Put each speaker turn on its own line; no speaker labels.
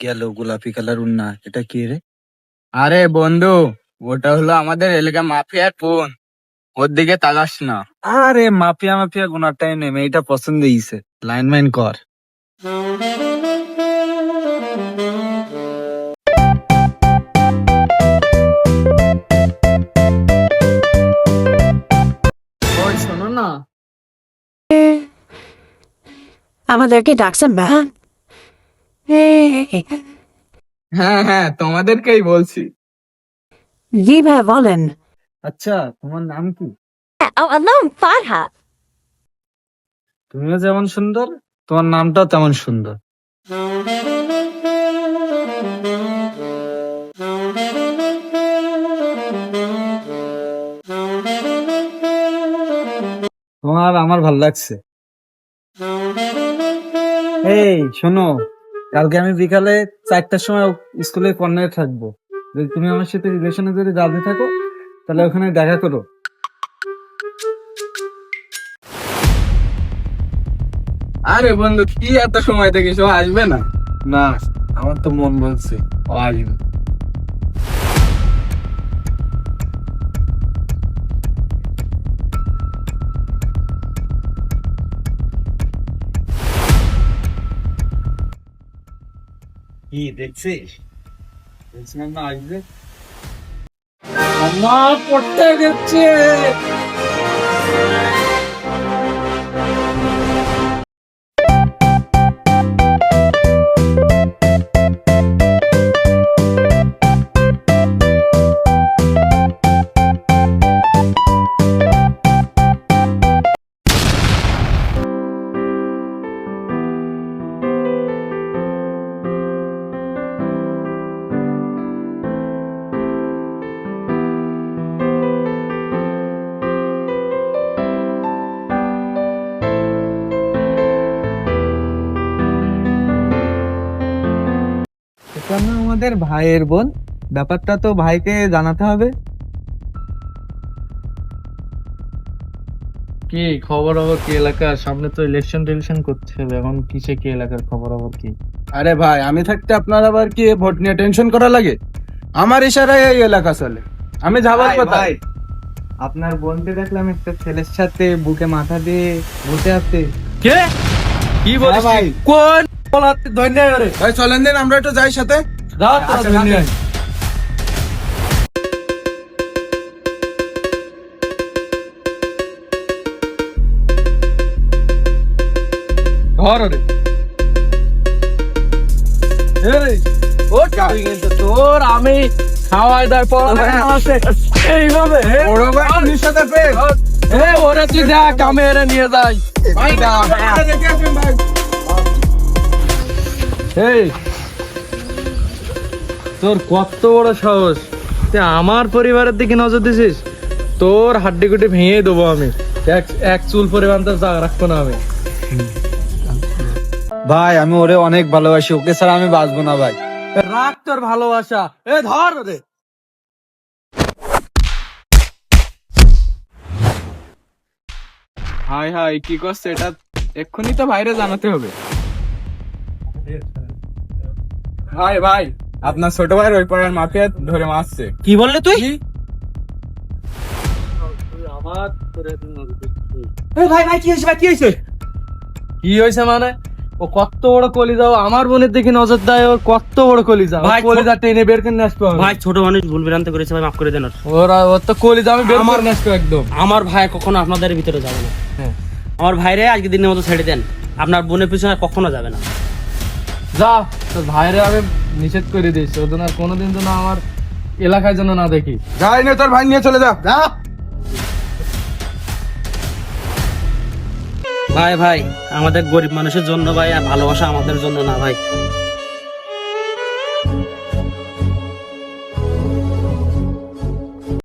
গেল গোলাপি কালার উন্না, এটা কি রে?
আরে বন্ধু, ওটা হলো আমাদের এলাকা মাফিয়ার ফোন। ওর দিকে তাকাস না।
আরে মাফিয়া মাফিয়া গুনারটাই নেই, মেয়েটা পছন্দ হইছে, লাইন মাইন কর।
ওই শোনো না,
আমাদেরকে ডাকছেন ম্যাম?
হ্যাঁ হ্যাঁ তোমাদেরকেই বলছি।
জি ভাই বলেন।
আচ্ছা, তোমার নাম কি?
আমার নাম ফারহা।
তুমিও যেমন সুন্দর, তোমার নামটাও তেমন সুন্দর। তোমার আমার ভাল লাগছে। এই শোনো, কালকে আমি বিকালে 4টার সময় স্কুলের কর্নারে থাকবো। যদি তুমি আমার সাথে রিলেশনে যদি রাজি থাকো, তাহলে ওখানে দেখা করো।
আরে বন্ধু, কি এত সময় থেকে সব আসবে না?
না, আমার তো মন বলছে ও আসবে। কি দেখছিস? বলছিলাম না আসবে। আমার পড়তে গেছে।
এটা না আমাদের ভাইয়ের বোন, ব্যাপারটা তো ভাইকে জানাতে হবে।
কি খবর খবর কি এলাকার? সামনে তো ইলেকশন টিলেকশন করতে হবে, এখন কিসে কি এলাকার খবর খবর কি?
আরে ভাই, আমি থাকতে আপনার আবার কি ভোট নিয়ে টেনশন করা লাগে? আমার ইশারায় এই এলাকা চলে, আমি যাবার কথা। আপনার বোনকে দেখলাম একটা ছেলের সাথে বুকে মাথা দিয়ে বসে আছে।
কে? কি বলিস
ভাই।
কোন বলাতে ধন্যবাদ রে।
ভাই চলেন দিন, আমরা একটু যাই সাথে।
যা তোরা
আচ্ছা,
ধরে নিয়ে আয়। ধর ওরে। এই, ওঠ তুই কিন্তু, তোর আমি খাওয়াই দাওয়াই পড়ালেখা আছে এইভাবে।
বড় ভাই পুলিশ সাথে পেয়ে।
ওরে তুই দেখ, আমি এরে নিয়ে যাই।
ভাই দেখে আসবেন ভাই।
এই, তোর কত বড় সাহস, তুই আমার পরিবারের দিকে নজর দিছিস? তোর হাড্ডি গুটি ভেঙে দেবো আমি। এক চুল পরিমাণ তোর জায়গা রাখবো না আমি।
ভাই আমি ওরে অনেক ভালোবাসি, ওকে ছাড়া আমি বাঁচবো না ভাই।
রাখ তোর ভালোবাসা, এ ধর রে।
হাই হাই, কি করছে এটা? এক্ষুনি তো বাইরে জানাতে হবে। ভাই ভাই, আপনার ছোট ভাইয়ের ওই পাড়ার মাফিয়া ধরে মারছে।
কি বললি তুই?
ভাই ভাই কি হয়েছে ভাই, কি হয়েছে?
কি হয়েছে মানে? ও কত বড় কলিজা, আমার বোনের দিকে নজর দেয়, ওর কত বড় কলিজা।
ভাই,
কলিজা টেনে বের করে আসবো আমি।
ভাই ছোট মানুষ ভুল ভ্রান্তি করেছে ভাই, মাফ করে দেন।
ওর তো কলিজা আমি বের করে আসবো একদম।
আমার ভাই কখনো আপনাদের ভিতরে যাবে না।
হ্যাঁ।
আমার ভাইরে আজকে দিনের মতো ছেড়ে দেন, আপনার বোনের পিছনে আর কখনো যাবে না।
যা, তোর ভাইরে আমি নিষেধ করে দিয়েছি, ওর জন্য আর কোনোদিন যেন আমার এলাকায় যেন না দেখি।
যাই না, তোর ভাই নিয়ে চলে যা।
ভাই ভাই, আমাদের গরিব মানুষের জন্য ভাই, আর ভালোবাসা আমাদের জন্য না ভাই।